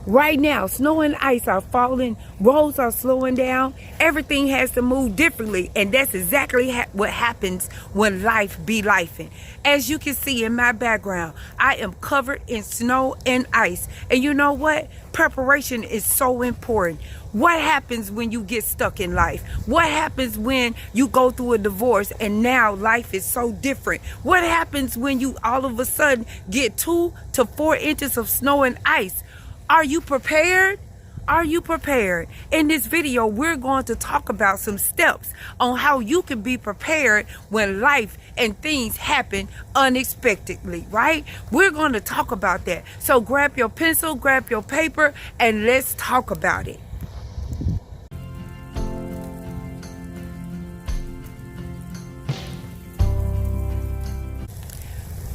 Right now, snow and ice are falling, roads are slowing down, everything has to move differently, and that's exactly what happens when life be lifing. As you can see in my background, I am covered in snow and ice, and you know what? Preparation is so important. What happens when you get stuck in life? What happens when you go through a divorce and now life is so different? What happens when you all of a sudden get 2 to 4 inches of snow and ice? Are you prepared? Are you prepared? In this video, we're going to talk about some steps on how you can be prepared when life and things happen unexpectedly, right? We're going to talk about that. So grab your pencil, grab your paper, and let's talk about it.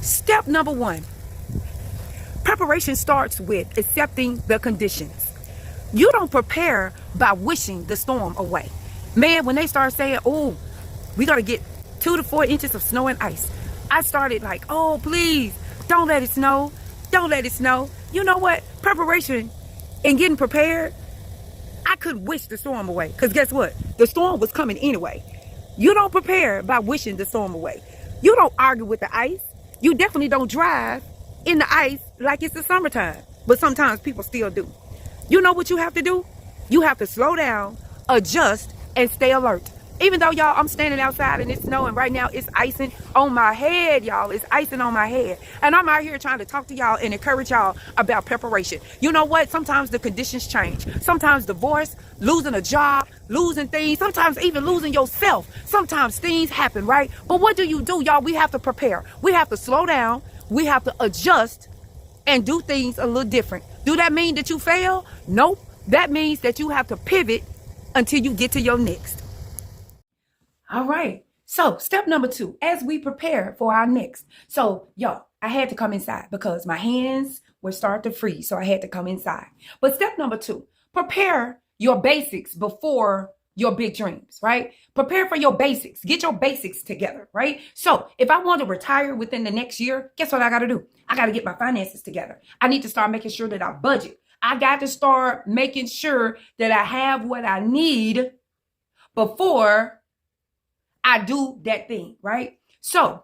Step number 1. Preparation starts with accepting the conditions. You don't prepare by wishing the storm away. Man, when they start saying, oh, we got to get 2 to 4 inches of snow and ice, I started like, oh, please, don't let it snow. Don't let it snow. You know what? Preparation and getting prepared, I could wish the storm away. Because guess what? The storm was coming anyway. You don't prepare by wishing the storm away. You don't argue with the ice. You definitely don't drive in the ice like it's the summertime. But sometimes people still do. You know what you have to do? You have to slow down, adjust, and stay alert. Even though, y'all, I'm standing outside and it's snowing right now, it's icing on my head, y'all. It's icing on my head. And I'm out here trying to talk to y'all and encourage y'all about preparation. You know what? Sometimes the conditions change. Sometimes divorce, losing a job, losing things, sometimes even losing yourself. Sometimes things happen, right? But what do, y'all? We have to prepare. We have to slow down. We have to adjust and do things a little different. Do that mean that you fail? Nope. That means that you have to pivot until you get to your next. All right. So step number 2, as we prepare for our next. So y'all, I had to come inside because my hands were starting to freeze. So I had to come inside. But step number 2, prepare your basics before your big dreams, right? Prepare for your basics. Get your basics together, right? So if I want to retire within the next year, guess what I got to do? I got to get my finances together. I need to start making sure that I budget. I got to start making sure that I have what I need before I do that thing, right? So,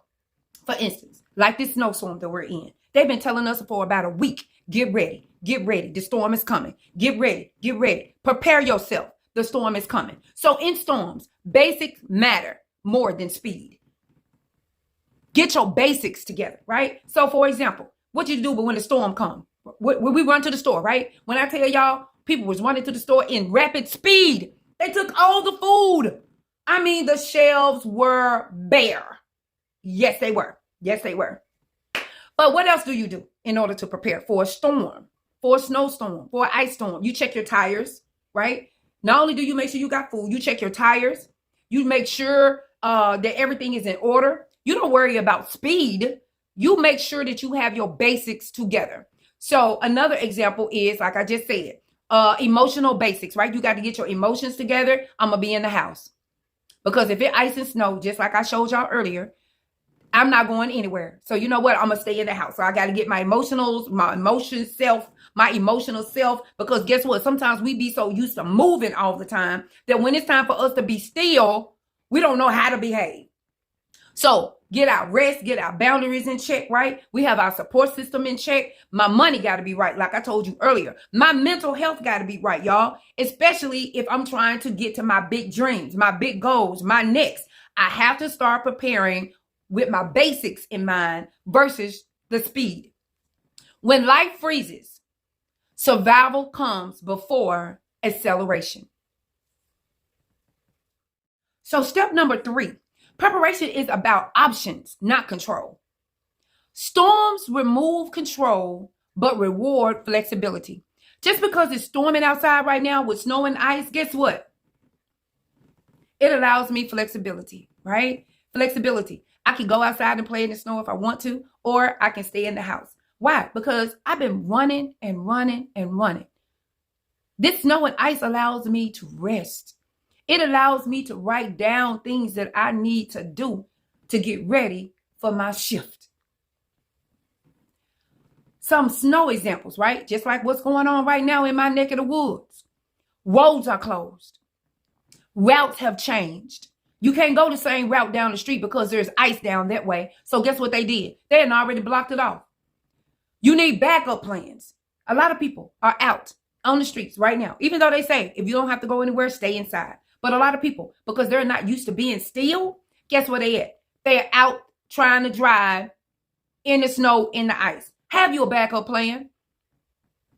for instance, like this snowstorm that we're in, they've been telling us for about a week, get ready, get ready. The storm is coming. Get ready, get ready. Prepare yourself. The storm is coming. So in storms, basics matter more than speed. Get your basics together, right? So for example, what you do when the storm comes? When we run to the store, right? When I tell y'all, people was running to the store in rapid speed. They took all the food. I mean, the shelves were bare. Yes, they were. Yes, they were. But what else do you do in order to prepare for a storm, for a snowstorm, for an ice storm? You check your tires, right? Not only do you make sure you got food, you check your tires. You make sure that everything is in order. You don't worry about speed. You make sure that you have your basics together. So another example is, like I just said, emotional basics, right? You got to get your emotions together. I'm going to be in the house. Because if it ice and snow, just like I showed y'all earlier, I'm not going anywhere. So you know what? I'm going to stay in the house. So I got to get my emotional self, because guess what? Sometimes we be so used to moving all the time that when it's time for us to be still, we don't know how to behave. So get our rest, get our boundaries in check, right? We have our support system in check. My money got to be right. Like I told you earlier, my mental health got to be right, y'all. Especially if I'm trying to get to my big dreams, my big goals, my next. I have to start preparing with my basics in mind versus the speed. When life freezes, survival comes before acceleration. So step number 3, preparation is about options, not control. Storms remove control, but reward flexibility. Just because it's storming outside right now with snow and ice, guess what? It allows me flexibility, right? Flexibility. I can go outside and play in the snow if I want to, or I can stay in the house. Why? Because I've been running and running and running. This snow and ice allows me to rest. It allows me to write down things that I need to do to get ready for my shift. Some snow examples, right? Just like what's going on right now in my neck of the woods. Roads are closed. Routes have changed. You can't go the same route down the street because there's ice down that way. So guess what they did? They had already blocked it off. You need backup plans. A lot of people are out on the streets right now, even though they say if you don't have to go anywhere, stay inside. But a lot of people, because they're not used to being still, guess where they at? They're out trying to drive in the snow, in the ice. Have you a backup plan?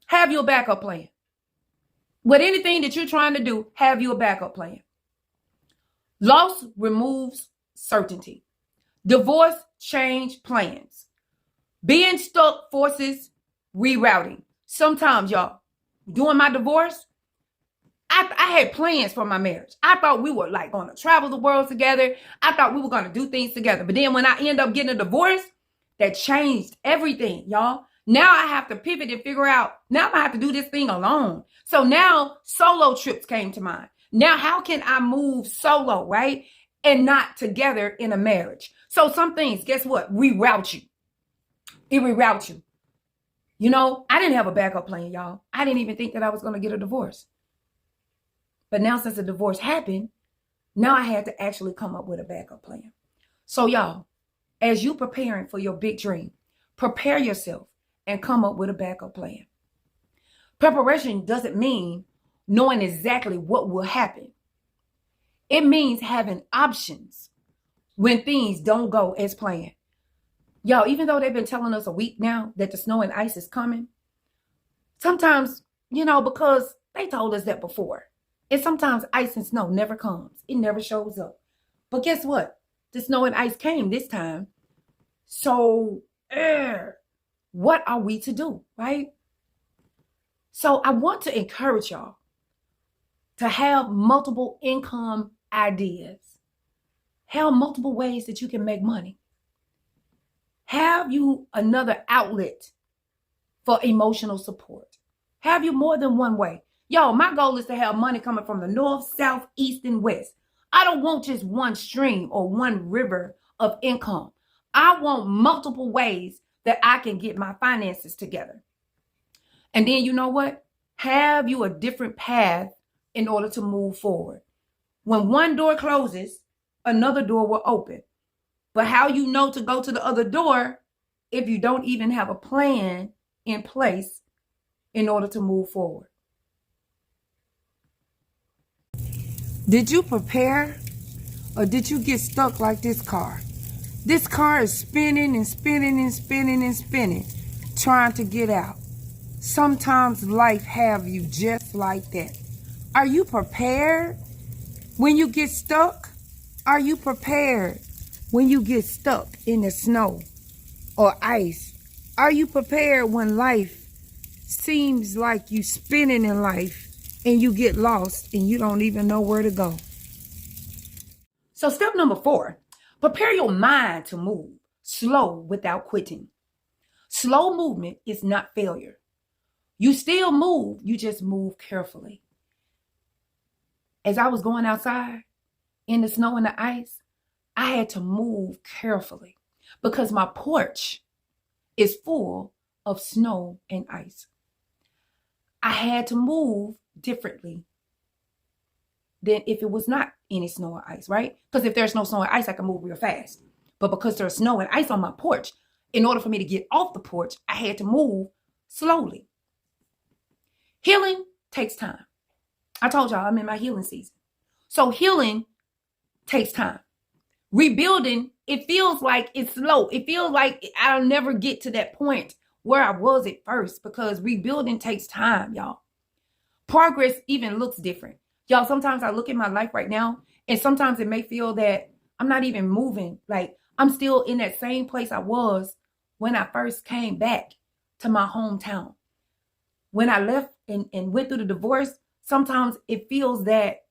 Have you a backup plan? With anything that you're trying to do, have you a backup plan? Loss removes certainty. Divorce change plans. Being stuck forces rerouting. Sometimes, y'all, during my divorce, I had plans for my marriage. I thought we were like going to travel the world together. I thought we were going to do things together. But then when I end up getting a divorce, that changed everything, y'all. Now I have to pivot and figure out, now I have to do this thing alone. So now solo trips came to mind. Now, how can I move solo, right? And not together in a marriage. So some things, guess what? Reroute you. It reroutes you. You know, I didn't have a backup plan, y'all. I didn't even think that I was going to get a divorce. But now since the divorce happened, now I had to actually come up with a backup plan. So y'all, as you preparing for your big dream, prepare yourself and come up with a backup plan. Preparation doesn't mean knowing exactly what will happen. It means having options when things don't go as planned. Y'all, even though they've been telling us a week now that the snow and ice is coming, sometimes, because they told us that before. And sometimes ice and snow never comes. It never shows up. But guess what? The snow and ice came this time. So, what are we to do, right? So I want to encourage y'all to have multiple income ideas. Have multiple ways that you can make money. Have you another outlet for emotional support. Have you more than one way. Y'all, my goal is to have money coming from the north, south, east, and west. I don't want just one stream or one river of income. I want multiple ways that I can get my finances together. And then you know what? Have you a different path in order to move forward. When one door closes, another door will open. But how you know to go to the other door if you don't even have a plan in place in order to move forward? Did you prepare or did you get stuck like this car? This car is spinning and spinning and spinning and spinning, trying to get out. Sometimes life have you just like that. Are you prepared when you get stuck? Are you prepared when you get stuck in the snow or ice? Are you prepared when life seems like you spinning in life and you get lost and you don't even know where to go? So step number 4, prepare your mind to move slow without quitting. Slow movement is not failure. You still move, you just move carefully. As I was going outside in the snow and the ice, I had to move carefully because my porch is full of snow and ice. I had to move differently than if it was not any snow or ice, right? Because if there's no snow and ice, I can move real fast. But because there's snow and ice on my porch, in order for me to get off the porch, I had to move slowly. Healing takes time. I told y'all I'm in my healing season. So healing takes time. Rebuilding, it feels like it's slow. It feels like I'll never get to that point where I was at first because rebuilding takes time, y'all. Progress even looks different. Y'all, sometimes I look at my life right now and sometimes it may feel that I'm not even moving. Like I'm still in that same place I was when I first came back to my hometown. When I left and went through the divorce, sometimes it feels that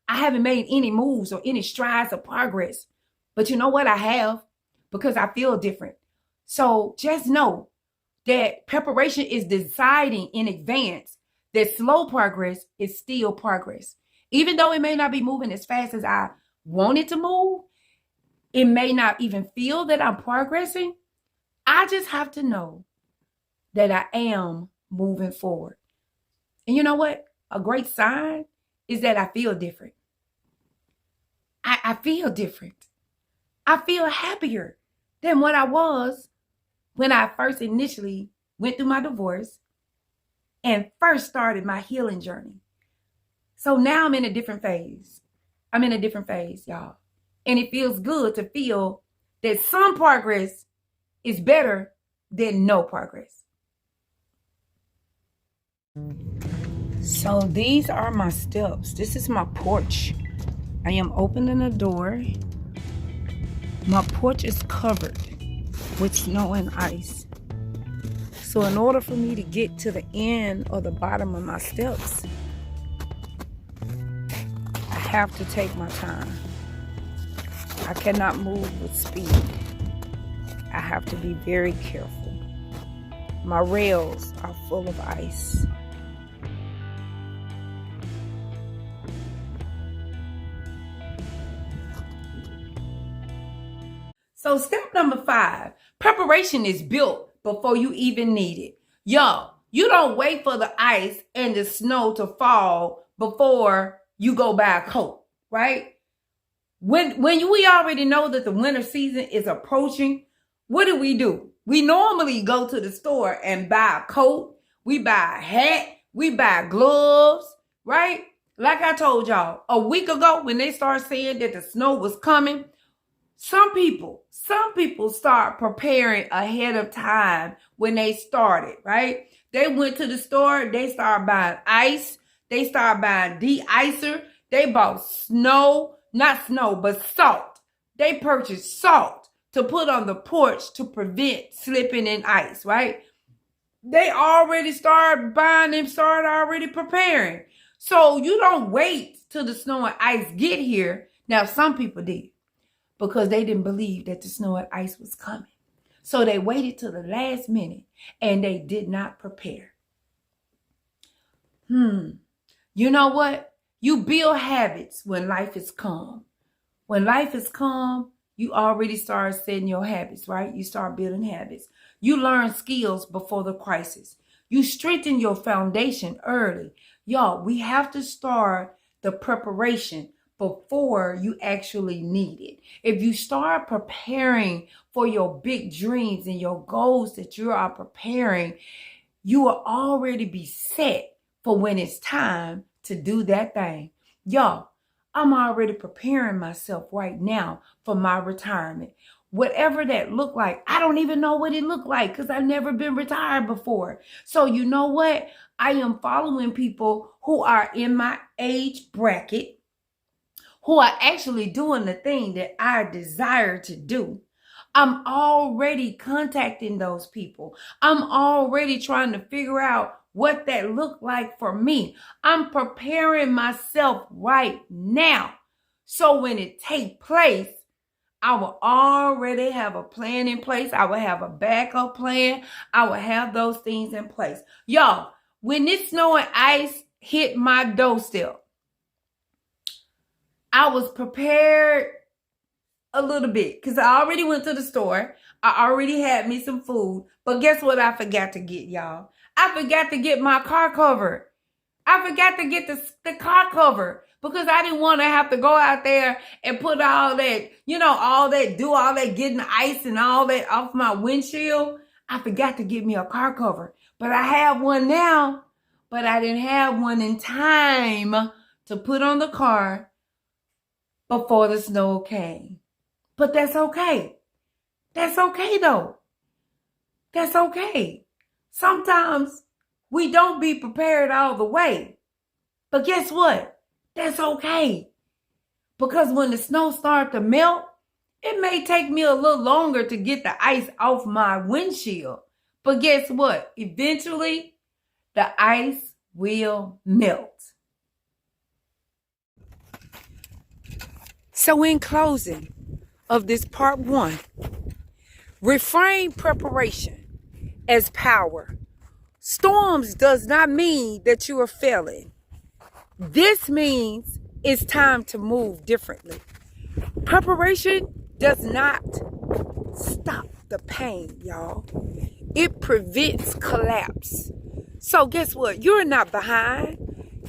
I haven't made any moves or any strides of progress. But you know what? I have, because I feel different. So just know that preparation is deciding in advance that slow progress is still progress. Even though it may not be moving as fast as I want it to move, it may not even feel that I'm progressing. I just have to know that I am moving forward. And you know what? A great sign is that I feel different. I feel different. I feel happier than what I was when I first initially went through my divorce and first started my healing journey. So now I'm in a different phase. I'm in a different phase, y'all. And it feels good to feel that some progress is better than no progress. So these are my steps. This is my porch. I am opening the door. My porch is covered with snow and ice. So in order for me to get to the end or the bottom of my steps, I have to take my time. I cannot move with speed. I have to be very careful. My rails are full of ice. So step number 5, preparation is built before you even need it. Y'all, you don't wait for the ice and the snow to fall before you go buy a coat, right? When we already know that the winter season is approaching, what do? We normally go to the store and buy a coat, we buy a hat, we buy gloves, right? Like I told y'all, a week ago when they started saying that the snow was coming, some people start preparing ahead of time when they started, right? They went to the store, they started buying ice, they started buying de-icer, they bought not snow, but salt. They purchased salt to put on the porch to prevent slipping in ice, right? They already started buying them, started already preparing. So you don't wait till the snow and ice get here. Now, some people did, because they didn't believe that the snow and ice was coming. So they waited till the last minute and they did not prepare. You know what? You build habits when life is calm. When life is calm, you already start setting your habits, right? You start building habits. You learn skills before the crisis. You strengthen your foundation early. Y'all, we have to start the preparation before you actually need it. If you start preparing for your big dreams and your goals that you are preparing, you will already be set for when it's time to do that thing. Y'all, I'm already preparing myself right now for my retirement. Whatever that look like, I don't even know what it looked like because I've never been retired before. So you know what? I am following people who are in my age bracket, who are actually doing the thing that I desire to do. I'm already contacting those people. I'm already trying to figure out what that looked like for me. I'm preparing myself right now. So when it take place, I will already have a plan in place. I will have a backup plan. I will have those things in place. Y'all, when this snow and ice hit my doorstep, I was prepared a little bit because I already went to the store. I already had me some food. But guess what I forgot to get, y'all? I forgot to get my car cover. I forgot to get the car cover because I didn't want to have to go out there and put all that, do all that getting the ice and all that off my windshield. I forgot to get me a car cover. But I have one now, but I didn't have one in time to put on the car before the snow came. But that's okay. That's okay, though. That's okay. Sometimes we don't be prepared all the way. But guess what? That's okay. Because when the snow starts to melt, it may take me a little longer to get the ice off my windshield. But guess what? Eventually, the ice will melt. So in closing of this part 1, reframe preparation as power. Storms does not mean that you are failing. This means it's time to move differently. Preparation does not stop the pain, y'all. it prevents collapse. So guess what? You're not behind.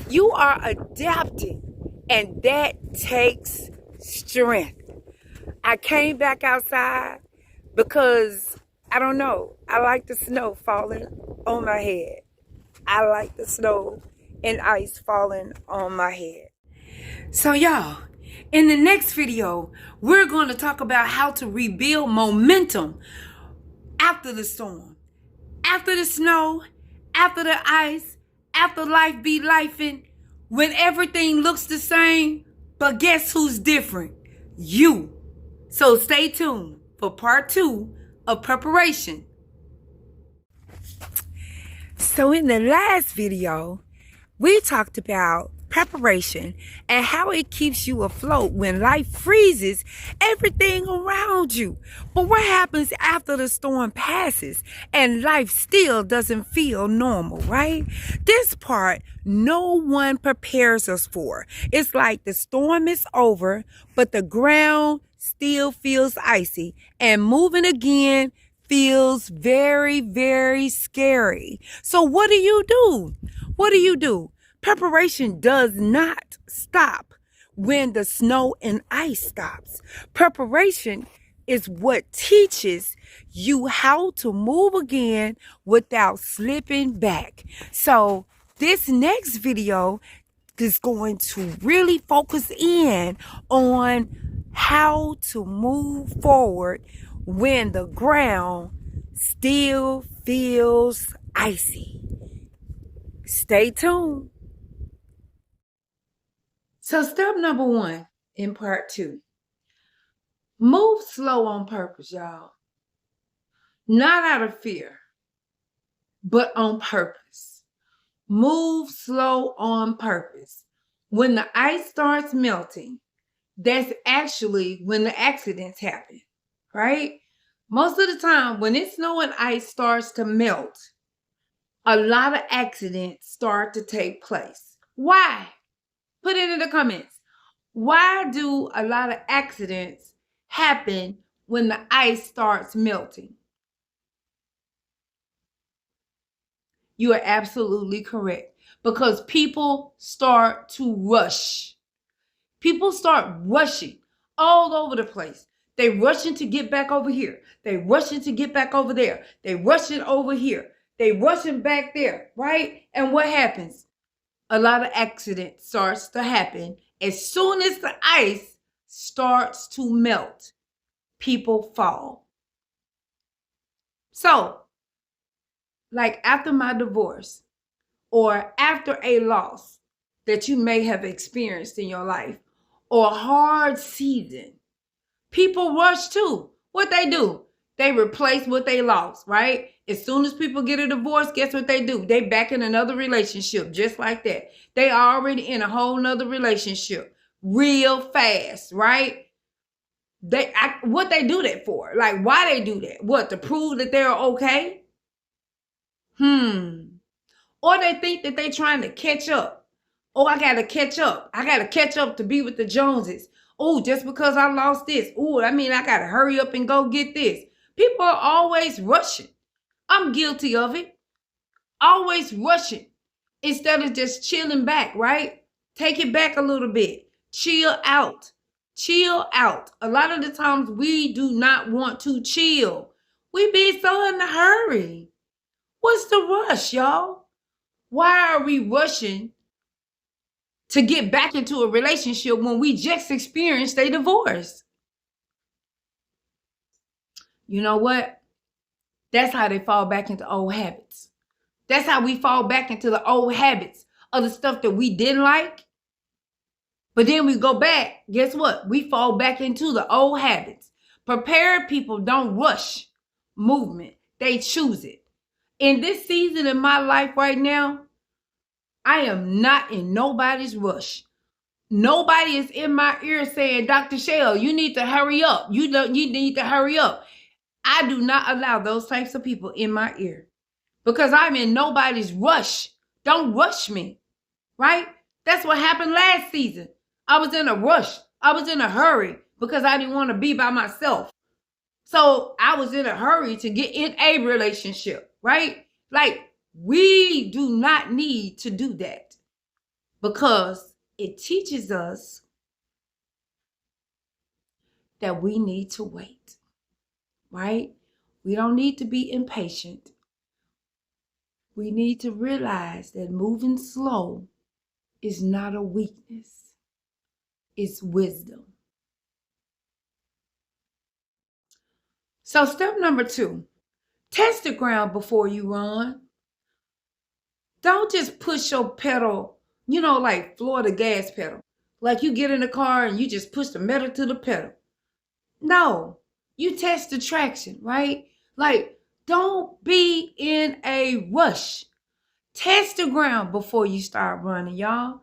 You are adapting, and that takes strength. I came back outside because I don't know. I like the snow falling on my head. I like the snow and ice falling on my head. So y'all, in the next video, we're going to talk about how to rebuild momentum after the storm, after the snow, after the ice, after life be lifing, when everything looks the same, but guess who's different? You. So stay tuned for part 2 of preparation. So in the last video, we talked about preparation and how it keeps you afloat when life freezes everything around you. But what happens after the storm passes and life still doesn't feel normal, right? This part no one prepares us for. It's like the storm is over, but the ground still feels icy, and moving again feels very, very scary. So what do you do? What do you do? Preparation does not stop when the snow and ice stops. Preparation is what teaches you how to move again without slipping back. So this next video is going to really focus in on how to move forward when the ground still feels icy. Stay tuned. So step number 1 in part 2, move slow on purpose, y'all. Not out of fear, but on purpose. Move slow on purpose. When the ice starts melting, that's actually when the accidents happen, right? Most of the time, when it's snow and ice starts to melt, a lot of accidents start to take place. Why? Put it in the comments. Why do a lot of accidents happen when the ice starts melting? You are absolutely correct. Because people start to rush. People start rushing all over the place. They rushing to get back over here. They rushing to get back over there. They rushing over here. They rushing back there, right? And what happens? A lot of accidents starts to happen as soon as the ice starts to melt. People fall. So, like after my divorce or after a loss that you may have experienced in your life or a hard season, people rush too. What they do? They replace what they lost, right? As soon as people get a divorce, guess what they do? They back in another relationship just like that. They are already in a whole nother relationship real fast, right? What they do that for? Like, why they do that? What, to prove that they're okay? Or they think that they trying to catch up. Oh, I got to catch up. I got to catch up to be with the Joneses. Oh, just because I lost this. Oh, I mean, I got to hurry up and go get this. People are always rushing. I'm guilty of it. Always rushing instead of just chilling back, right? Take it back a little bit. Chill out. Chill out. A lot of the times we do not want to chill. We be so in a hurry. What's the rush, y'all? Why are we rushing to get back into a relationship when we just experienced a divorce? You know what? That's how they fall back into old habits. That's how we fall back into the old habits of the stuff that we didn't like. But then we go back. Guess what? We fall back into the old habits. Prepared people don't rush movement. They choose it. In this season in my life right now, I am not in nobody's rush. Nobody is in my ear saying, Dr. Shell, you need to hurry up. You need to hurry up. I do not allow those types of people in my ear because I'm in nobody's rush. Don't rush me, right? That's what happened last season. I was in a rush. I was in a hurry because I didn't want to be by myself. So I was in a hurry to get in a relationship, right? Like, we do not need to do that because it teaches us that we need to wait, right? We don't need to be impatient. We need to realize that moving slow is not a weakness, it's wisdom. So, step number 2, test the ground before you run. Don't just push your pedal, like floor the gas pedal. Like you get in the car and you just push the metal to the pedal. No, you test the traction, right? Like, don't be in a rush. Test the ground before you start running, y'all.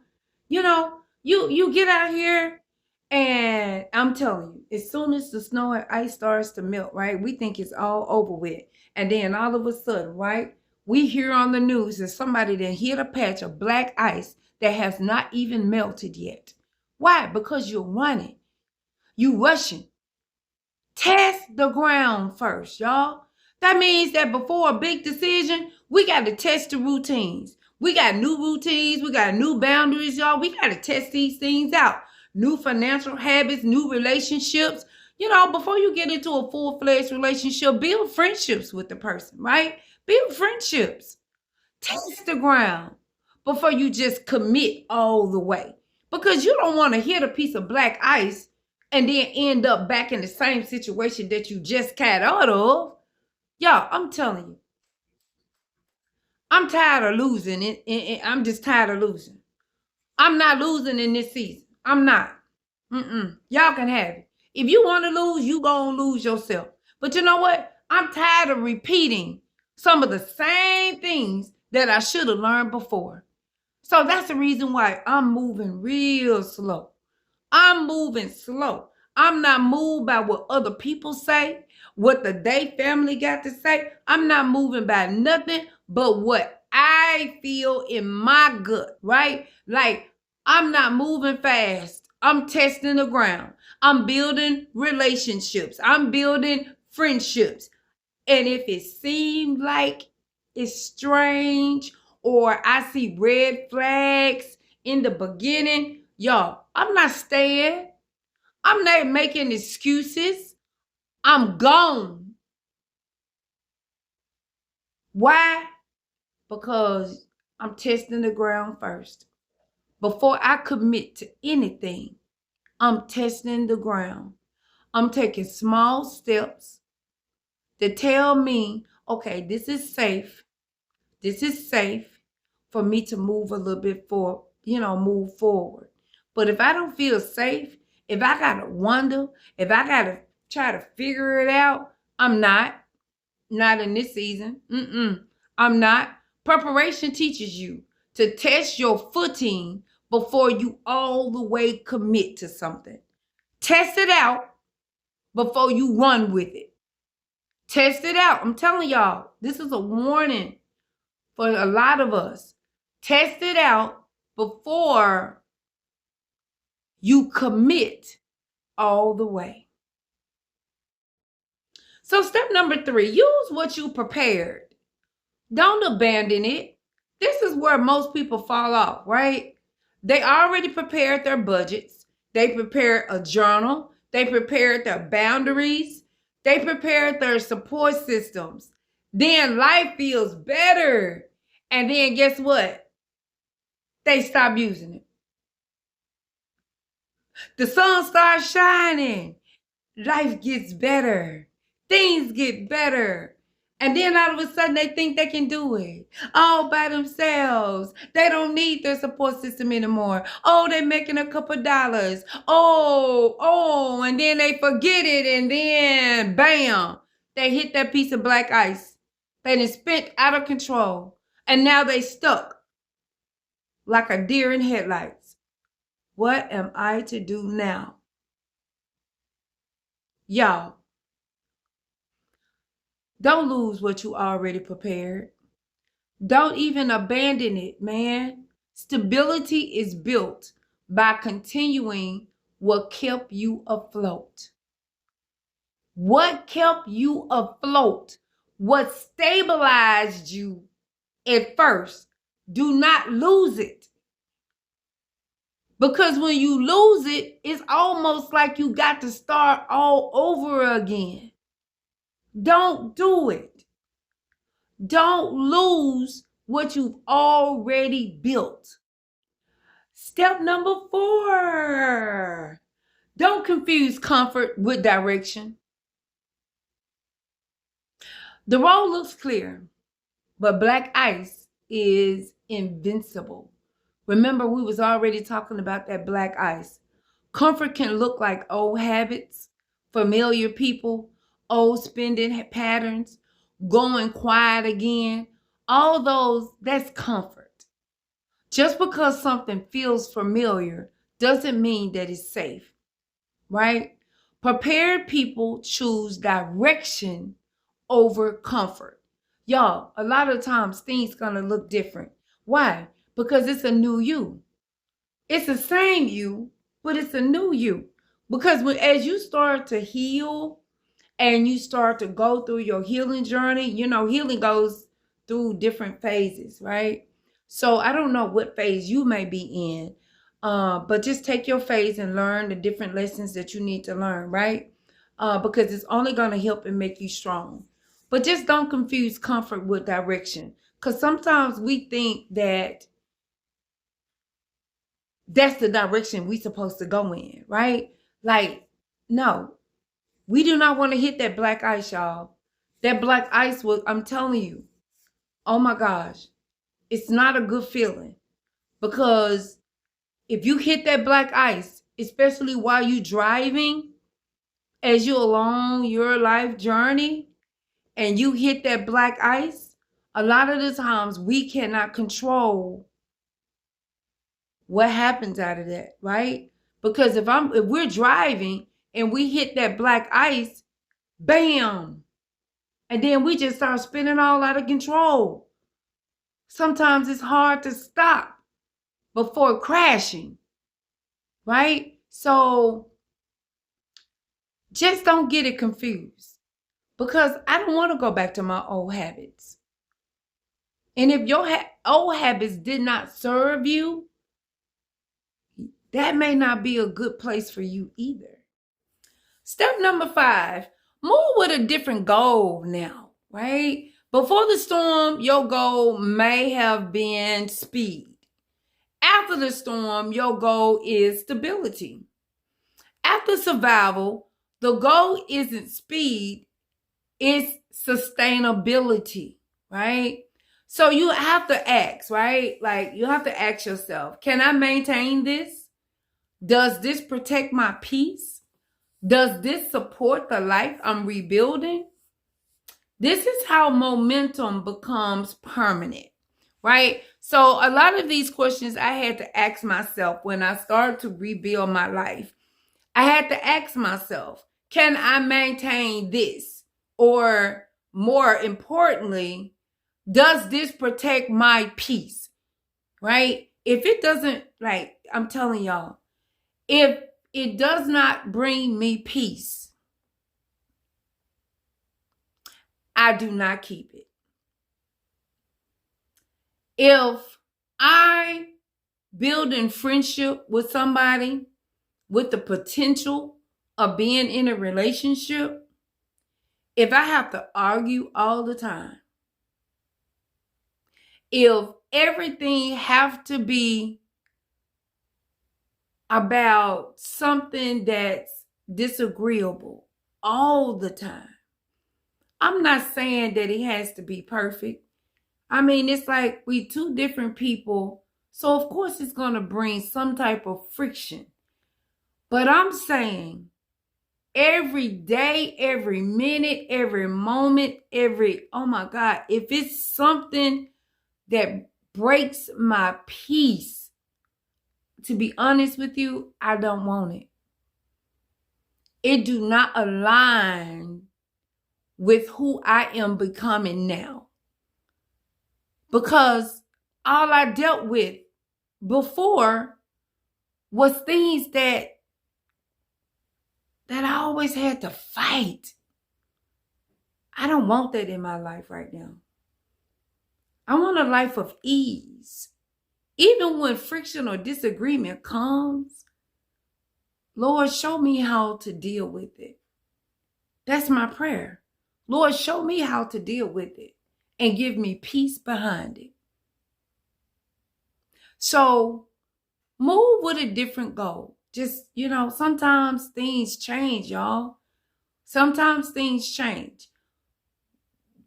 You get out here, and I'm telling you, as soon as the snow and ice starts to melt, right, we think it's all over with. And then all of a sudden, right, we hear on the news that somebody then hit a patch of black ice that has not even melted yet. Why? Because you're running. You rushing. Test the ground first, y'all. That means that before a big decision, we got to test the routines. We got new routines. We got new boundaries, y'all. We got to test these things out. New financial habits, new relationships. Before you get into a full-fledged relationship, build friendships with the person, right? Build friendships. Test the ground before you just commit all the way. Because you don't want to hit a piece of black ice and then end up back in the same situation that you just got out of. Y'all, I'm telling you, I'm tired of losing it. I'm just tired of losing. I'm not losing in this season. I'm not. Y'all can have it. If you want to lose, you gonna lose yourself. But you know what? I'm tired of repeating some of the same things that I should have learned before. So that's the reason why I'm moving real slow. I'm moving slow. I'm not moved by what other people say, what the Day family got to say. I'm not moving by nothing but what I feel in my gut, right? Like, I'm not moving fast. I'm testing the ground. I'm building relationships. I'm building friendships. And if it seems like it's strange or I see red flags in the beginning, y'all, I'm not staying. I'm not making excuses. I'm gone. Why? Because I'm testing the ground first. Before I commit to anything, I'm testing the ground. I'm taking small steps to tell me, okay, this is safe. This is safe for me to move a little bit move forward. But if I don't feel safe, if I got to wonder, if I got to try to figure it out, I'm not in this season. I'm not. Preparation teaches you to test your footing before you all the way commit to something. Test it out before you run with it. Test it out. I'm telling y'all, this is a warning for a lot of us. Test it out before you commit all the way. So step number 3, use what you prepared. Don't abandon it. This is where most people fall off, right? They already prepared their budgets. They prepared a journal. They prepared their boundaries. They prepared their support systems. Then life feels better. And then guess what? They stop using it. The sun starts shining. Life gets better. Things get better. And then all of a sudden they think they can do it all by themselves. They don't need their support system anymore. Oh, they're making a couple dollars. Oh, and then they forget it, and then bam, they hit that piece of black ice. They done spent out of control. And now they stuck like a deer in headlights. What am I to do now? Y'all, don't lose what you already prepared. Don't even abandon it, man. Stability is built by continuing what kept you afloat. What kept you afloat? What stabilized you at first? Do not lose it. Because when you lose it, it's almost like you got to start all over again. Don't do it. Don't lose what you've already built. Step number 4. Don't confuse comfort with direction. The road looks clear, but black ice is invincible. Remember, we was already talking about that black ice. Comfort can look like old habits, familiar people, old spending patterns, going quiet again. All those, that's comfort. Just because something feels familiar doesn't mean that it's safe, right? Prepared people choose direction over comfort. Y'all, a lot of times things gonna look different. Why? Because it's a new you. It's the same you, but it's a new you. Because as you start to heal and you start to go through your healing journey, healing goes through different phases, right? So I don't know what phase you may be in, but just take your phase and learn the different lessons that you need to learn, right? Because it's only going to help and make you strong. But just don't confuse comfort with direction. Because sometimes we think that that's the direction we're supposed to go in, right? Like, no, we do not want to hit that black ice, y'all. That black ice I'm telling you, oh my gosh, it's not a good feeling. Because if you hit that black ice, especially while you're driving, as you're along your life journey, and you hit that black ice, a lot of the times we cannot control what happens out of that, right? Because if we're driving and we hit that black ice, bam, and then we just start spinning all out of control. Sometimes it's hard to stop before crashing, right? So just don't get it confused, because I don't want to go back to my old habits. And if your old habits did not serve you, that may not be a good place for you either. Step number 5, move with a different goal now, right? Before the storm, your goal may have been speed. After the storm, your goal is stability. After survival, the goal isn't speed, it's sustainability, right? So you have to ask, right? Like, you have to ask yourself, can I maintain this? Does this protect my peace? Does this support the life I'm rebuilding? This is how momentum becomes permanent, right? So a lot of these questions I had to ask myself when I started to rebuild my life. I had to ask myself, can I maintain this? Or more importantly, does this protect my peace, right? If it doesn't, like I'm telling y'all, if it does not bring me peace, I do not keep it. If I build in friendship with somebody with the potential of being in a relationship, if I have to argue all the time, if everything have to be about something that's disagreeable all the time, I'm not saying that it has to be perfect. I mean, it's like we two different people, so of course it's going to bring some type of friction. But I'm saying every day, every minute, every moment, oh my God, if it's something that breaks my peace, to be honest with you, I don't want it. It do not align with who I am becoming now. Because all I dealt with before was things that I always had to fight. I don't want that in my life right now. I want a life of ease. Even when friction or disagreement comes, Lord, show me how to deal with it. That's my prayer. Lord, show me how to deal with it and give me peace behind it. So move with a different goal. Just, sometimes things change, y'all. Sometimes things change.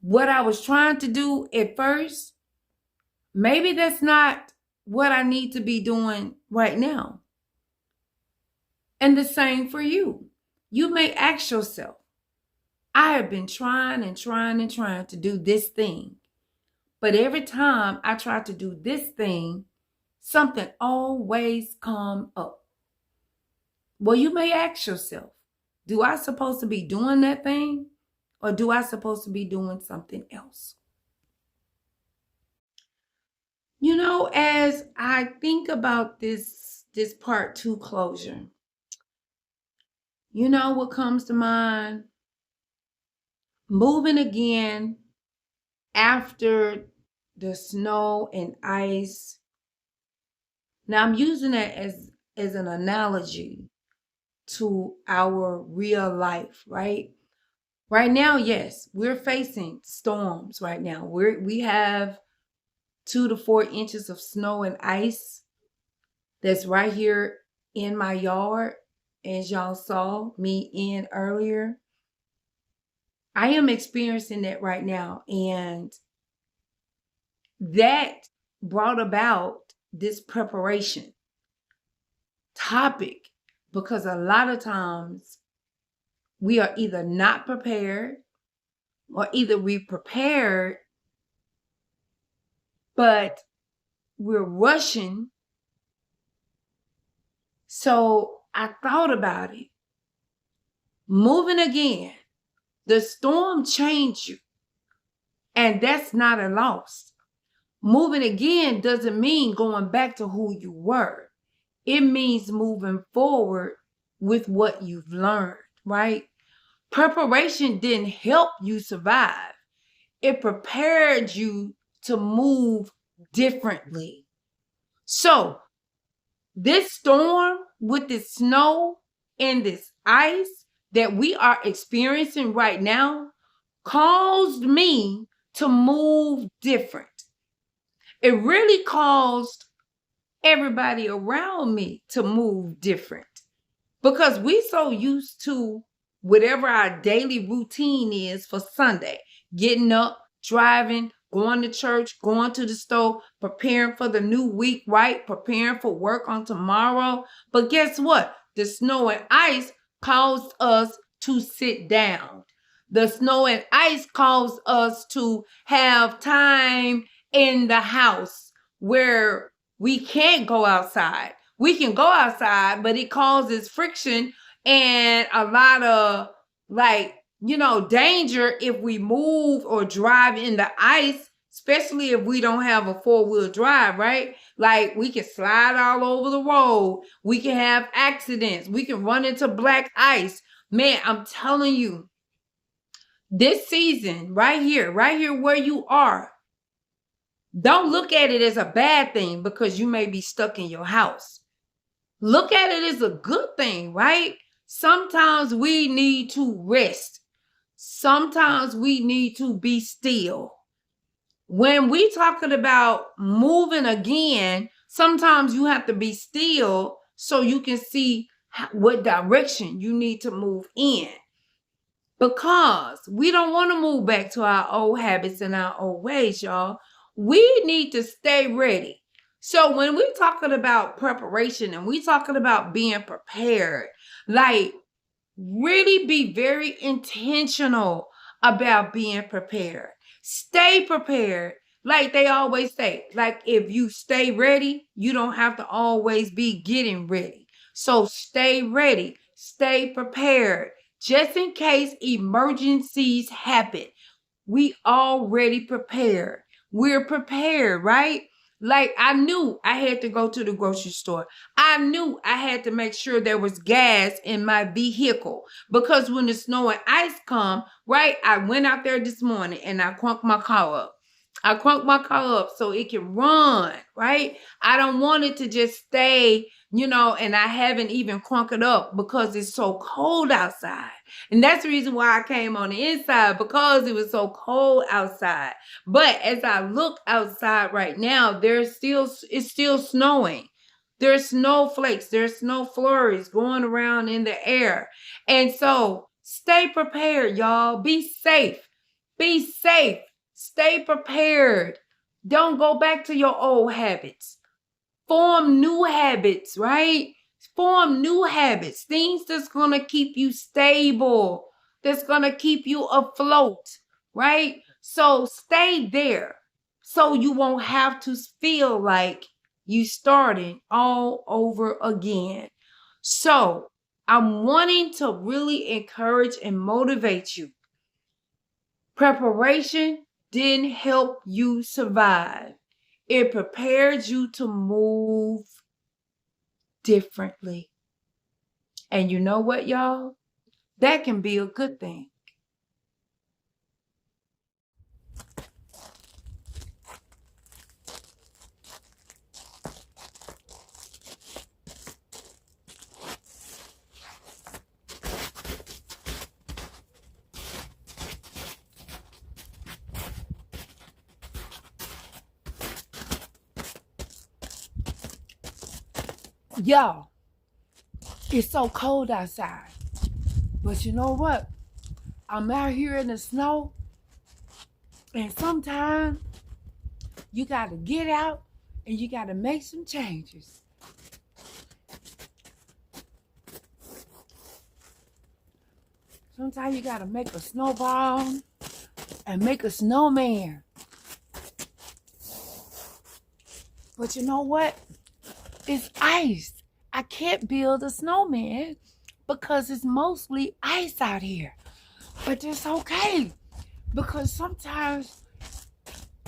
What I was trying to do at first, maybe that's not what I need to be doing right now. And the same for you. You may ask yourself, I have been trying to do this thing. But every time I try to do this thing, something always comes up. Well, you may ask yourself, do I supposed to be doing that thing? Or do I supposed to be doing something else? As I think about this part 2 closure, what comes to mind? Moving again after the snow and ice. Now I'm using that as an analogy to our real life, right? Right now, yes, we're facing storms right now. We have 2 to 4 inches of snow and ice that's right here in my yard, as y'all saw me in earlier. I am experiencing that right now, and that brought about this preparation topic because a lot of times we are either not prepared or either we prepared, but we're rushing. So I thought about it. Moving again, the storm changed you, and that's not a loss. Moving again doesn't mean going back to who you were. It means moving forward with what you've learned, right? Preparation didn't help you survive. It prepared you to move differently. So this storm with this snow and this ice that we are experiencing right now caused me to move different. It really caused everybody around me to move different because we so used to whatever our daily routine is for Sunday, getting up, driving, going to church, going to the store, preparing for the new week, right? Preparing for work on tomorrow. But guess what? The snow and ice caused us to sit down. The snow and ice caused us to have time in the house where we can't go outside. We can go outside, but it causes friction and a lot of danger if we move or drive in the ice, especially if we don't have a 4-wheel drive, right? Like we can slide all over the road. We can have accidents. We can run into black ice. Man, I'm telling you, this season right here where you are, don't look at it as a bad thing because you may be stuck in your house. Look at it as a good thing, right? Sometimes we need to rest. Sometimes we need to be still. When we talking about moving again, sometimes you have to be still so you can see what direction you need to move in. Because we don't want to move back to our old habits and our old ways, y'all. We need to stay ready. So when we're talking about preparation and we talking about being prepared, really be very intentional about being prepared. Stay prepared. Like they always say, if you stay ready, you don't have to always be getting ready. So stay ready. Stay prepared. Just in case emergencies happen, we already prepared. We're prepared, right? Like I knew I had to go to the grocery store. I knew I had to make sure there was gas in my vehicle because when the snow and ice come, right? I went out there this morning and I crunked my car up. I crunked my car up so it can run, right? I don't want it to just stay, and I haven't even crunked it up because it's so cold outside. And that's the reason why I came on the inside, because it was so cold outside. But as I look outside right now, it's still snowing. There's snowflakes, there's snow flurries going around in the air. And so stay prepared, y'all. Be safe. Be safe. Stay prepared. Don't go back to your old habits. Form new habits, right? Form new habits. Things that's going to keep you stable, that's going to keep you afloat, right? So stay there so you won't have to feel like you starting all over again. So I'm wanting to really encourage and motivate you. Preparation didn't help you survive. It prepared you to move differently. And you know what, y'all? That can be a good thing. Y'all, it's so cold outside. But you know what? I'm out here in the snow. And sometimes you got to get out and you got to make some changes. Sometimes you got to make a snowball and make a snowman. But you know what? It's ice. I can't build a snowman because it's mostly ice out here. But it's okay because sometimes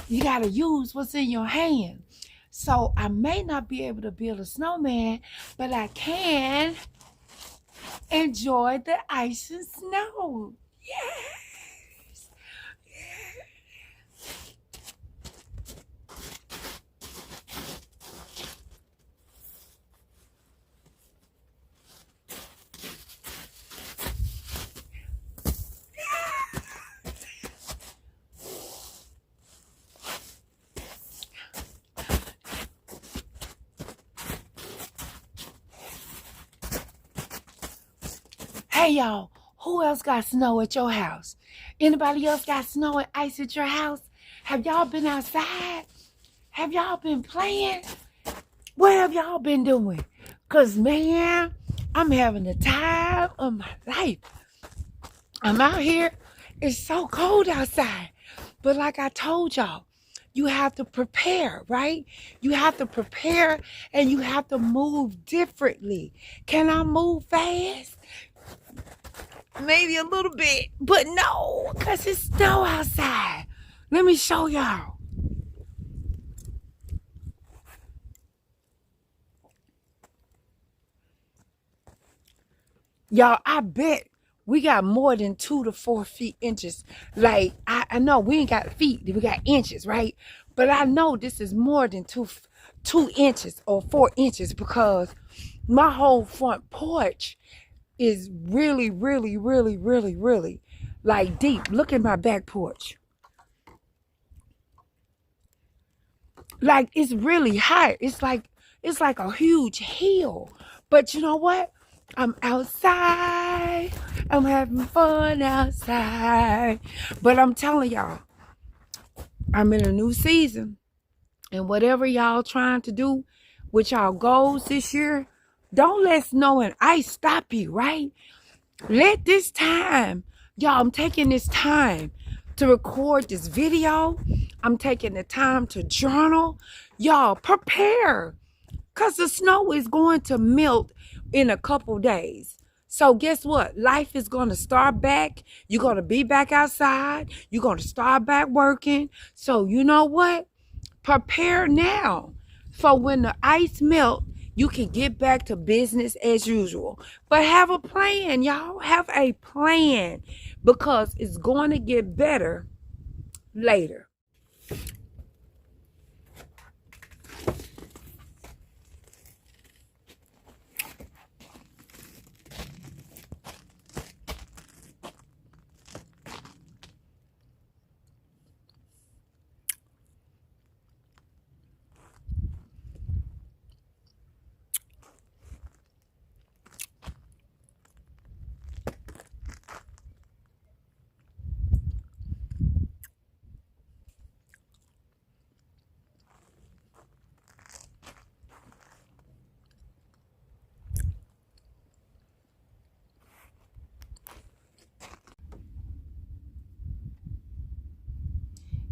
you got to use what's in your hand. So I may not be able to build a snowman, but I can enjoy the ice and snow. Yes. Hey y'all, who else got snow at your house? Anybody else got snow and ice at your house? Have y'all been outside? Have y'all been playing? What have y'all been doing? Cause man, I'm having the time of my life. I'm out here. It's so cold outside. But like I told y'all, you have to prepare, right? You have to prepare and you have to move differently. Can I move fast? Maybe a little bit, but no, because it's snow outside. Let me show y'all. Y'all, I bet we got more than 2 to 4 feet inches. Like, I know we ain't got feet, we got inches, right? But I know this is more than 2 inches or 4 inches because my whole front porch is really, really, really, really, really like deep. Look at my back porch. Like it's really high. It's like a huge hill. But you know what? I'm outside. I'm having fun outside. But I'm telling y'all, I'm in a new season. And whatever y'all trying to do with y'all goals this year, don't let snow and ice stop you, right? Let this time, y'all, I'm taking this time to record this video. I'm taking the time to journal. Y'all, prepare. Because the snow is going to melt in a couple days. So guess what? Life is going to start back. You're going to be back outside. You're going to start back working. So you know what? Prepare now for when the ice melt, you can get back to business as usual. But have a plan, y'all. Have a plan because it's going to get better later.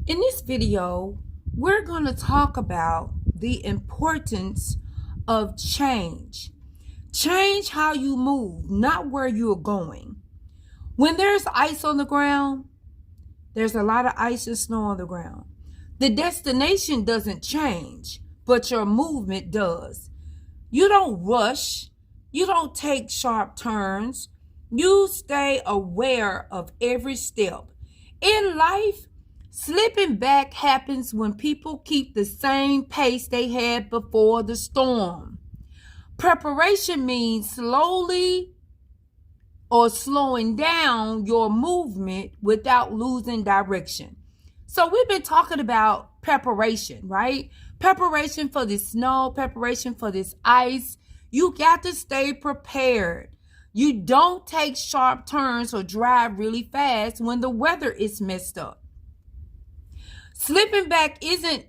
In this video, we're going to talk about the importance of change. Change how you move, not where you're going. When there's ice on the ground, there's a lot of ice and snow on the ground. The destination doesn't change, but your movement does. You don't rush. You don't take sharp turns. You stay aware of every step. In life, slipping back happens when people keep the same pace they had before the storm. Preparation means slowly or slowing down your movement without losing direction. So we've been talking about preparation, right? Preparation for the snow, preparation for this ice. You got to stay prepared. You don't take sharp turns or drive really fast when the weather is messed up. Slipping back isn't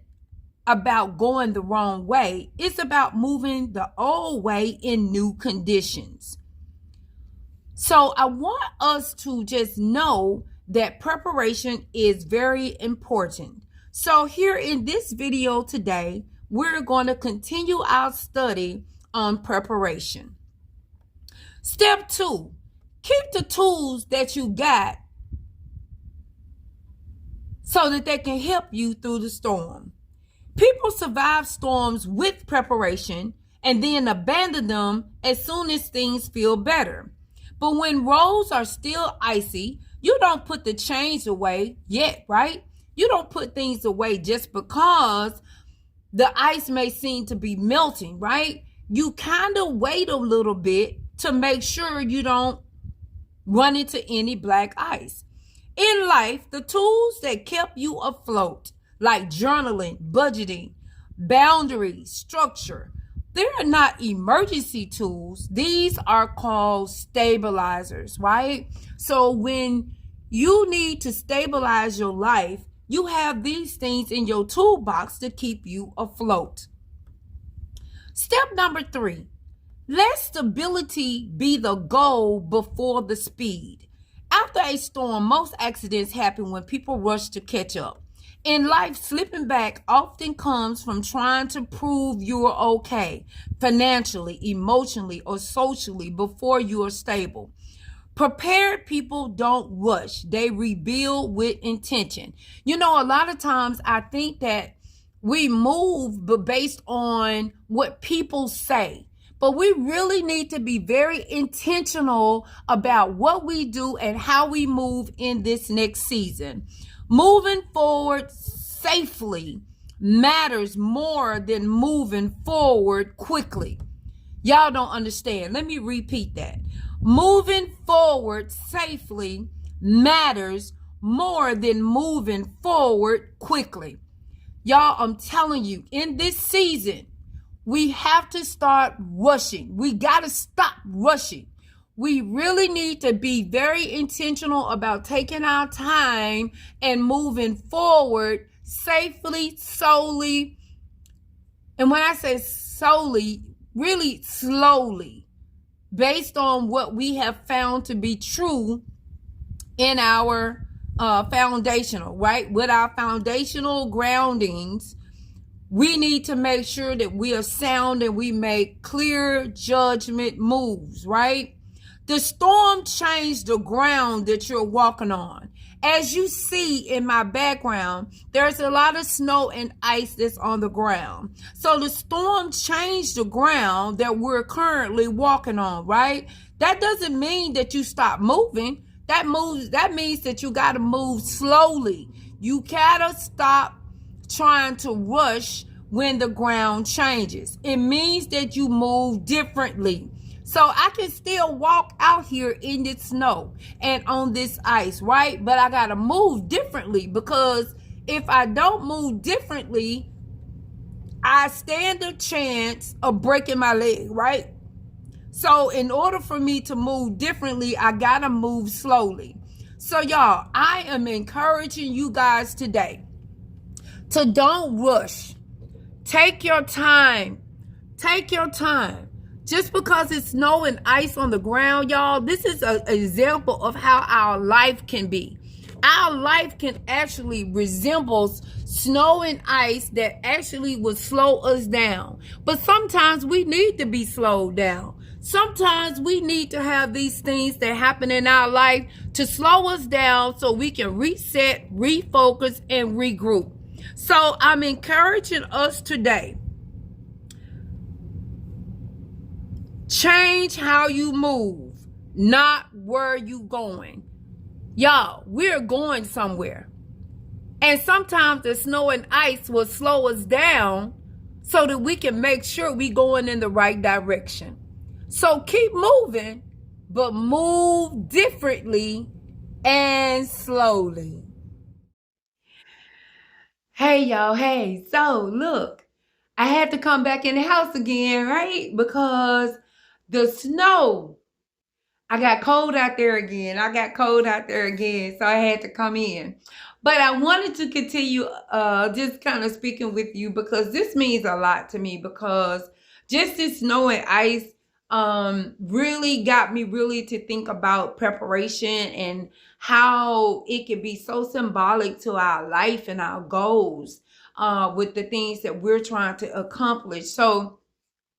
about going the wrong way. It's about moving the old way in new conditions. So I want us to just know that preparation is very important. So here in this video today, we're going to continue our study on preparation. Step 2, keep the tools that you got so that they can help you through the storm. People survive storms with preparation and then abandon them as soon as things feel better. But when roads are still icy, you don't put the chains away yet, right? You don't put things away just because the ice may seem to be melting, right? You kind of wait a little bit to make sure you don't run into any black ice. In life, the tools that kept you afloat, like journaling, budgeting, boundaries, structure, they're not emergency tools. These are called stabilizers, right? So when you need to stabilize your life, you have these things in your toolbox to keep you afloat. Step number 3, let stability be the goal before the speed. After a storm, most accidents happen when people rush to catch up. In life, slipping back often comes from trying to prove you're okay financially, emotionally, or socially before you are stable. Prepared people don't rush. They rebuild with intention. You know, a lot of times I think that we move based on what people say. But we really need to be very intentional about what we do and how we move in this next season. Moving forward safely matters more than moving forward quickly. Y'all don't understand. Let me repeat that. Moving forward safely matters more than moving forward quickly. Y'all, I'm telling you, in this season, we have to start rushing. We got to stop rushing. We really need to be very intentional about taking our time and moving forward safely, solely. And when I say solely, really slowly, based on what we have found to be true in our foundational, right? With our foundational groundings, we need to make sure that we are sound and we make clear judgment moves, right? The storm changed the ground that you're walking on. As you see in my background, there's a lot of snow and ice that's on the ground. So the storm changed the ground that we're currently walking on, right? That doesn't mean that you stop moving. That means that you got to move slowly. You gotta stop trying to rush when the ground changes. It means that you move differently. So I can still walk out here in the snow and on this ice, right? But I gotta move differently, because if I don't move differently, I stand a chance of breaking my leg, right? So in order for me to move differently, I gotta move slowly. So y'all, I am encouraging you guys today to don't rush. Take your time. Take your time. Just because it's snow and ice on the ground, y'all, this is an example of how our life can be. Our life can actually resemble snow and ice that actually would slow us down. But sometimes we need to be slowed down. Sometimes we need to have these things that happen in our life to slow us down so we can reset, refocus, and regroup. So I'm encouraging us today. Change how you move, not where you going. Y'all, we're going somewhere. And sometimes the snow and ice will slow us down so that we can make sure we're going in the right direction. So keep moving, but move differently and slowly. Hey, y'all. Hey, so look, I had to come back in the house again, right? Because the snow, I got cold out there again. So I had to come in. But I wanted to continue just kind of speaking with you, because this means a lot to me, because just this snow and ice really got me really to think about preparation and how it can be so symbolic to our life and our goals with the things that we're trying to accomplish. So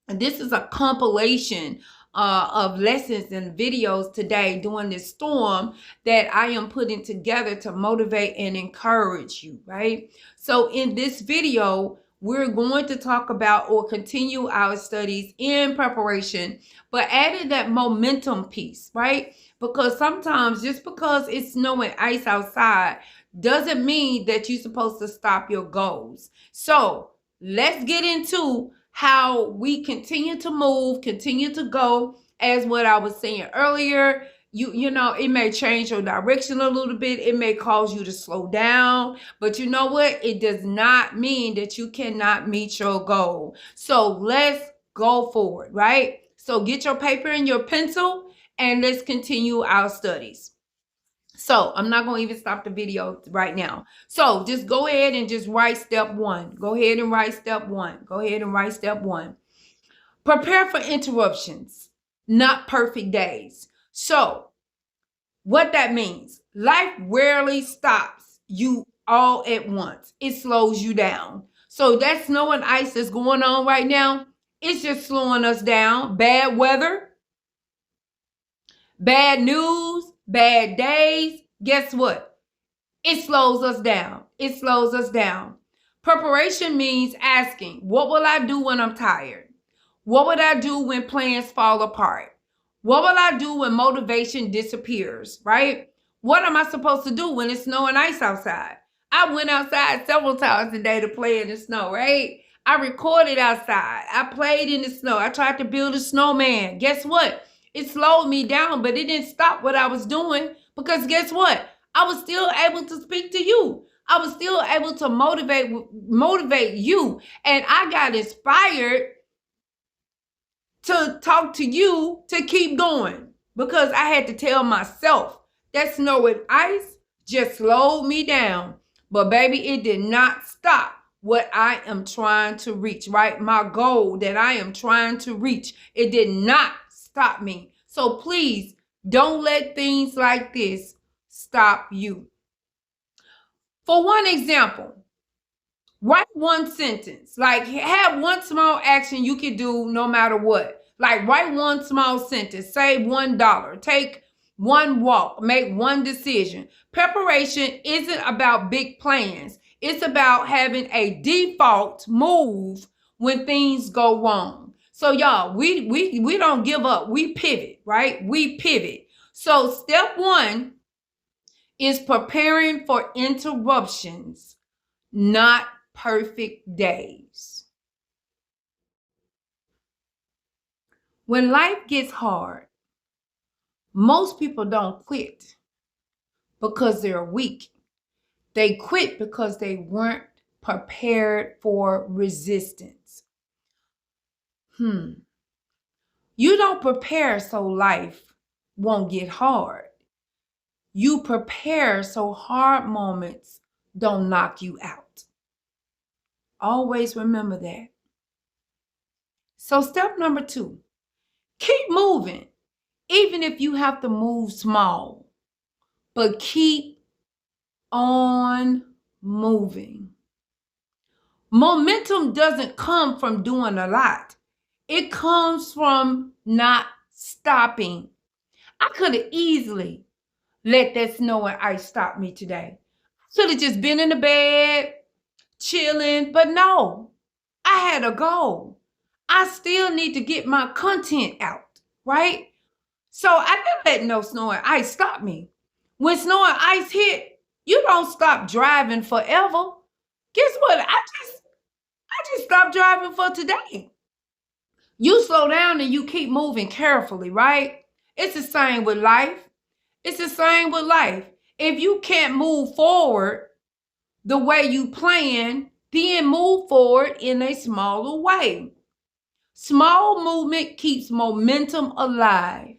this is a compilation of lessons and videos today during this storm that I am putting together to motivate and encourage you, right? So in this video, we're going to talk about or continue our studies in preparation, but added that momentum piece, right? Because sometimes just because it's snow and ice outside doesn't mean that you're supposed to stop your goals. So let's get into how we continue to move, continue to go. As what I was saying earlier, you know, it may change your direction a little bit. It may cause you to slow down, but you know what? It does not mean that you cannot meet your goal. So let's go forward, right? So get your paper and your pencil and let's continue our studies. So I'm not going to even stop the video right now. So just go ahead and just write step one. Go ahead and write step one. Prepare for interruptions, not perfect days. So what that means, life rarely stops you all at once. It slows you down. So that snow and ice that's going on right now, it's just slowing us down. Bad weather, bad news, bad days. Guess what? It slows us down. It slows us down. Preparation means asking, what will I do when I'm tired? What would I do when plans fall apart? What will I do when motivation disappears, right? What am I supposed to do when it's snow and ice outside? I went outside several times today to play in the snow, right? I recorded outside. I played in the snow. I tried to build a snowman. Guess what? It slowed me down, but it didn't stop what I was doing, because guess what? I was still able to speak to you. I was still able to motivate you. And I got inspired to talk to you to keep going, because I had to tell myself that snow and ice just slowed me down. But baby, it did not stop what I am trying to reach, right? My goal that I am trying to reach. It did not stop me. So please don't let things like this stop you. For one example, write one sentence. Like, have one small action you can do no matter what. Like, write one small sentence. Save $1. Take one walk, make one decision. Preparation isn't about big plans. It's about having a default move when things go wrong. So y'all, we don't give up. We pivot, right? We pivot. So step one is preparing for interruptions, not perfect days. When life gets hard, most people don't quit because they're weak. They quit because they weren't prepared for resistance. You don't prepare so life won't get hard. You prepare so hard moments don't knock you out. Always remember that. So step number 2, keep moving, even if you have to move small, but keep on moving. Momentum doesn't come from doing a lot. It comes from not stopping. I could have easily let that snow and ice stop me today. Should have just been in the bed, chilling, but no, I had a goal. I still need to get my content out, right? So I didn't let no snow and ice stop me. When snow and ice hit, you don't stop driving forever. Guess what? I just stopped driving for today. You slow down and you keep moving carefully, right? It's the same with life. It's the same with life. If you can't move forward the way you plan, then move forward in a smaller way. Small movement keeps momentum alive.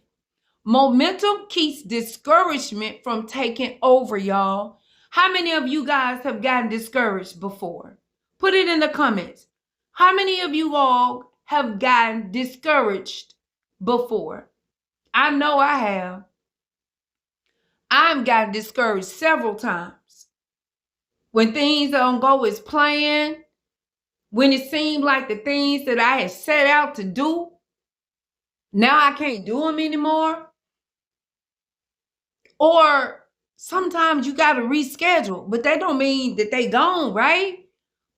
Momentum keeps discouragement from taking over, y'all. How many of you guys have gotten discouraged before? Put it in the comments. How many of you all have gotten discouraged before? I know I have. I've gotten discouraged several times. When things don't go as planned, when it seemed like the things that I had set out to do, now I can't do them anymore. Or sometimes you got to reschedule, but that don't mean that they gone, right?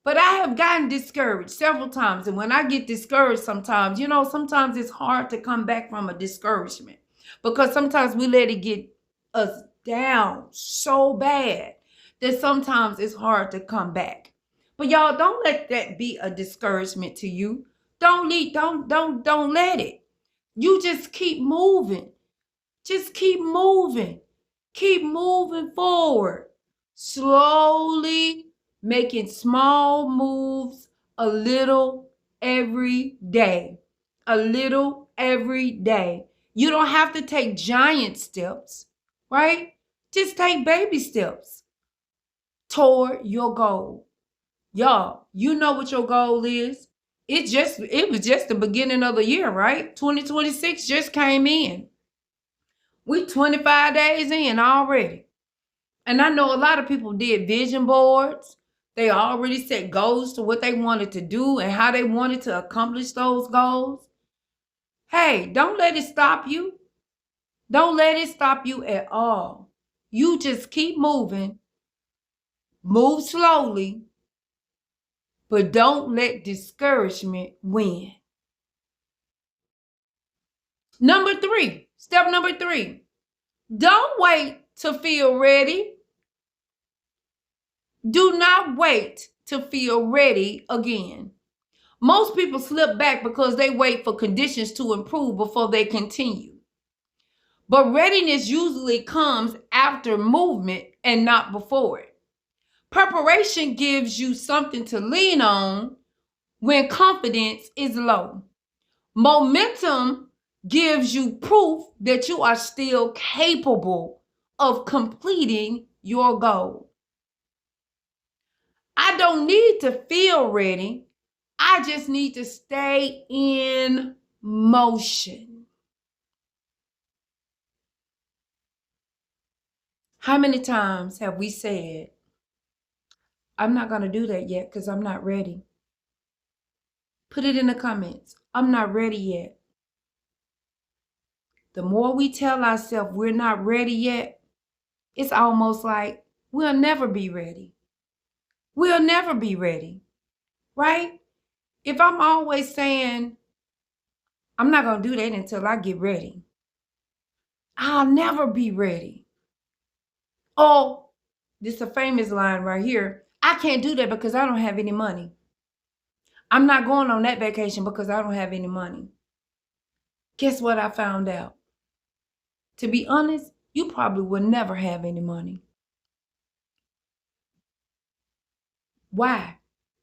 But I have gotten discouraged several times. And when I get discouraged sometimes, sometimes it's hard to come back from a discouragement because sometimes we let it get us down so bad that sometimes it's hard to come back. But y'all, don't let that be a discouragement to you. Don't let it. You just keep moving. Just keep moving. Keep moving forward. Slowly making small moves a little every day. A little every day. You don't have to take giant steps, right? Just take baby steps toward your goal. Y'all, you know what your goal is. It was just the beginning of the year, right? 2026 just came in. We 25 days in already. And I know a lot of people did vision boards. They already set goals to what they wanted to do and how they wanted to accomplish those goals. Hey, don't let it stop you. Don't let it stop you at all. You just keep moving. Move slowly. But don't let discouragement win. Step number 3. Don't wait to feel ready. Do not wait to feel ready again. Most people slip back because they wait for conditions to improve before they continue. But readiness usually comes after movement and not before it. Preparation gives you something to lean on when confidence is low. Momentum gives you proof that you are still capable of completing your goal. I don't need to feel ready. I just need to stay in motion. How many times have we said, I'm not going to do that yet because I'm not ready? Put it in the comments. I'm not ready yet. the more we tell ourselves we're not ready yet, it's almost like we'll never be ready. We'll never be ready, right? If I'm always saying, I'm not going to do that until I get ready, I'll never be ready. Oh, this is a famous line right here. I can't do that because I don't have any money. I'm not going on that vacation because I don't have any money. Guess what I found out? To be honest, you probably will never have any money. Why?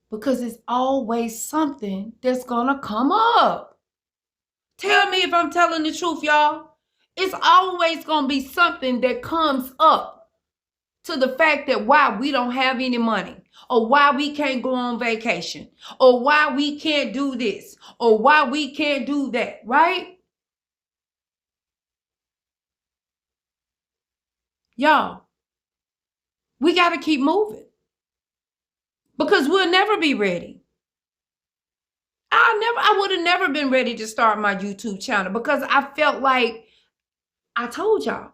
Because it's always something that's going to come up. Tell me if I'm telling the truth, y'all. It's always going to be something that comes up to the fact that why we don't have any money, or why we can't go on vacation, or why we can't do this, or why we can't do that, right? Y'all, we got to keep moving because we'll never be ready. I would have never been ready to start my YouTube channel because I felt like, I told y'all,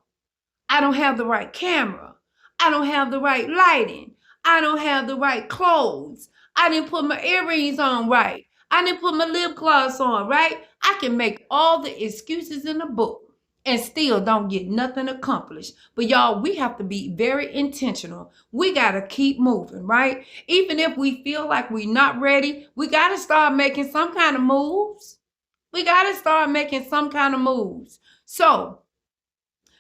I don't have the right camera. I don't have the right lighting. I don't have the right clothes. I didn't put my earrings on right. I didn't put my lip gloss on right. I can make all the excuses in the book and still don't get nothing accomplished. But y'all, we have to be very intentional. We got to keep moving, right? Even if we feel like we're not ready, we got to start making some kind of moves. We got to start making some kind of moves. So,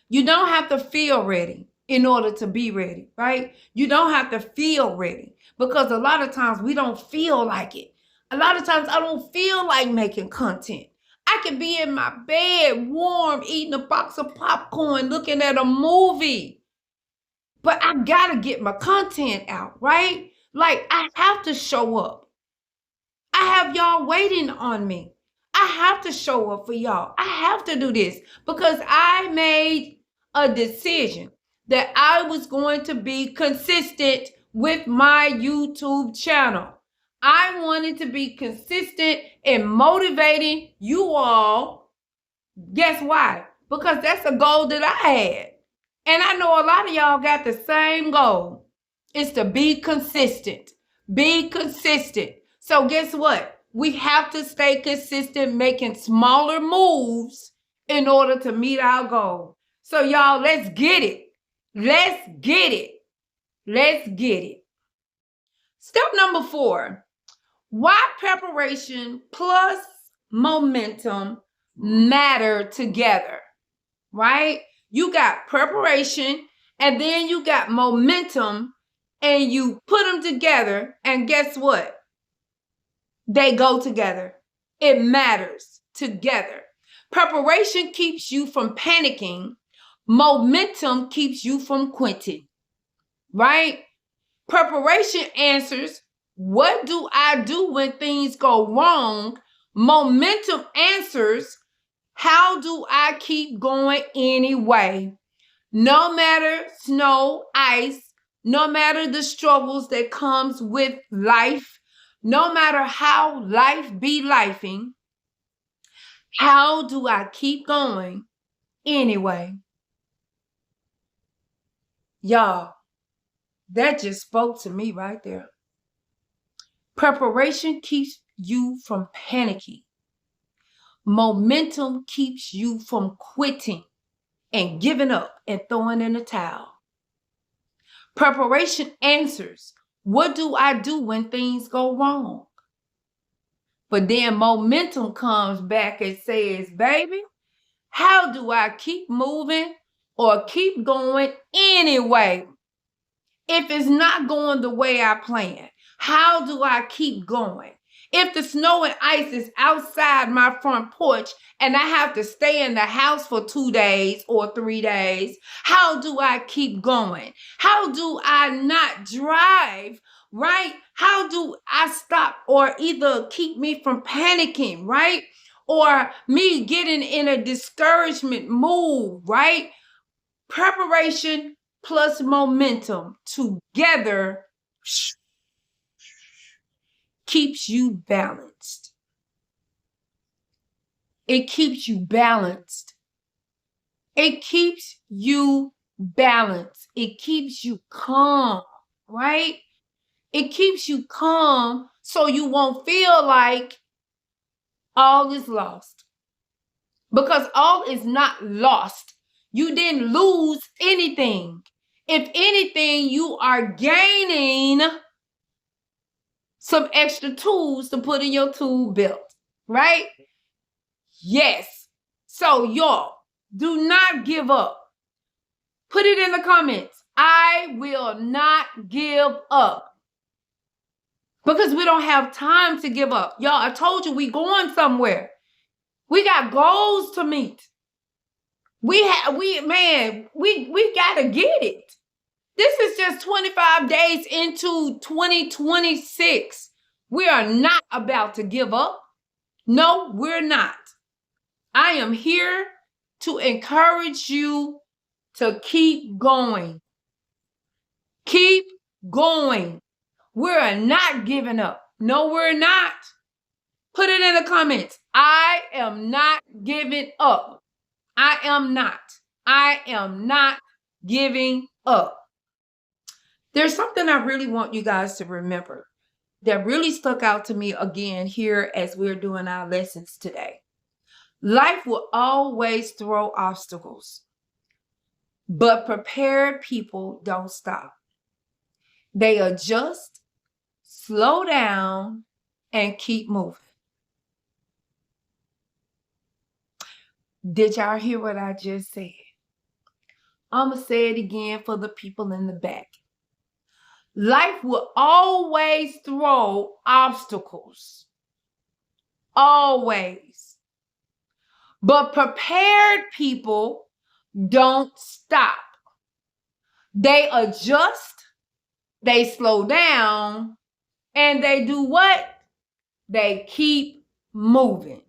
you don't have to feel ready in order to be ready, right? You don't have to feel ready because a lot of times we don't feel like it. A lot of times I don't feel like making content. I can be in my bed, warm, eating a box of popcorn, looking at a movie. But I gotta get my content out, right? Like I have to show up. I have y'all waiting on me. I have to show up for y'all. I have to do this because I made a decision that I was going to be consistent with my YouTube channel. I wanted to be consistent in motivating you all. Guess why? Because that's a goal that I had. And I know a lot of y'all got the same goal. It's to be consistent. Be consistent. So guess what? We have to stay consistent, making smaller moves in order to meet our goal. So y'all, let's get it. Let's get it. Let's get it. Step number 4. Why preparation plus momentum matter together, right? You got preparation and then you got momentum and you put them together and guess what? They go together. It matters together. Preparation keeps you from panicking. Momentum keeps you from quitting, right? Preparation answers, what do I do when things go wrong? Momentum answers, how do I keep going anyway? No matter snow, ice, no matter the struggles that comes with life, no matter how life be lifing, how do I keep going anyway? Y'all, that just spoke to me right there. Preparation keeps you from panicking. Momentum keeps you from quitting and giving up and throwing in the towel. Preparation answers, what do I do when things go wrong? But then momentum comes back and says, baby, how do I keep moving or keep going anyway? If it's not going the way I planned, how do I keep going? If the snow and ice is outside my front porch and I have to stay in the house for 2 days or 3 days, how do I keep going? How do I not drive, right? How do I stop or either keep me from panicking, right? Or me getting in a discouragement mood, right? Preparation plus momentum together keeps you balanced. It keeps you balanced. It keeps you balanced. It keeps you calm, right? It keeps you calm so you won't feel like all is lost. Because all is not lost. You didn't lose anything. If anything, you are gaining some extra tools to put in your tool belt, right? Yes. So y'all, do not give up. Put it in the comments. I will not give up. Because we don't have time to give up. Y'all, I told you we going somewhere. We got goals to meet. We gotta get it. This is just 25 days into 2026. We are not about to give up. No, we're not. I am here to encourage you to keep going. Keep going. We're not giving up. No, we're not. Put it in the comments. I am not giving up. I am not. I am not giving up. There's something I really want you guys to remember that really stuck out to me again here as we're doing our lessons today. Life will always throw obstacles, but prepared people don't stop. They adjust, slow down, and keep moving. Did y'all hear what I just said? I'm going to say it again for the people in the back. Life will always throw obstacles. Always. But prepared people don't stop. They adjust, they slow down, and they do what? They keep moving.